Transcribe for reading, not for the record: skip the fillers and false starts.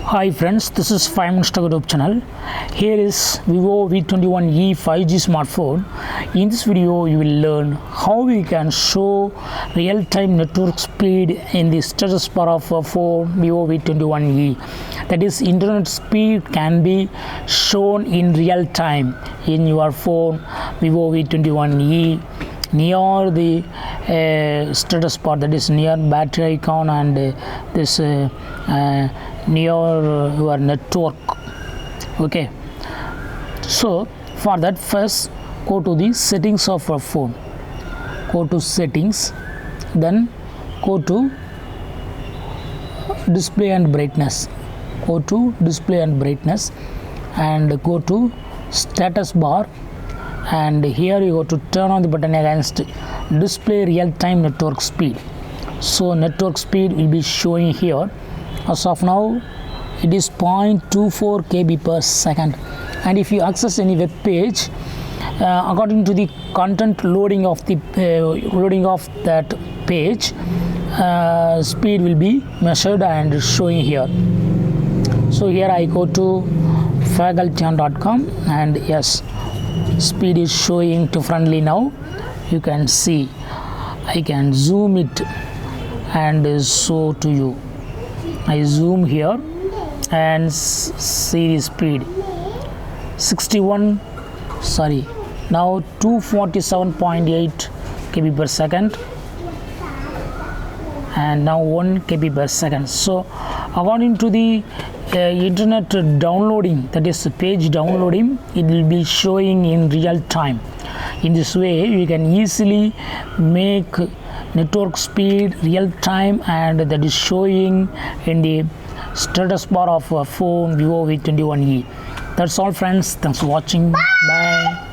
Hi friends, this is 5 Minutes YouTube channel. Here is Vivo V21e 5G smartphone. In this video, you will learn how we can show real-time network speed in the status bar of a phone Vivo V21e. That is, internet speed can be shown in real time in your phone Vivo V21e near the status bar, that is near battery icon and this near your network. Okay, so for that, first go to the settings of your phone, go to settings, then go to display and brightness, go to display and brightness and go to status bar, and here you go to turn on the button against display real-time network speed. So network speed will be showing here. As of now it is 0.24 kb per second, and if you access any web page, according to the content loading of the that page, speed will be measured and showing here. So here I go to faculty.com and yes, speed is showing differently now. You can see I can zoom it and show to you. I zoom here and see the speed 247.8 kb per second and now 1 kb per second. So according to the internet downloading, that is page downloading, it will be showing in real time. In this way you can easily make network speed real time, and that is showing in the status bar of a phone Vivo V21e. That's all friends, thanks for watching. Bye.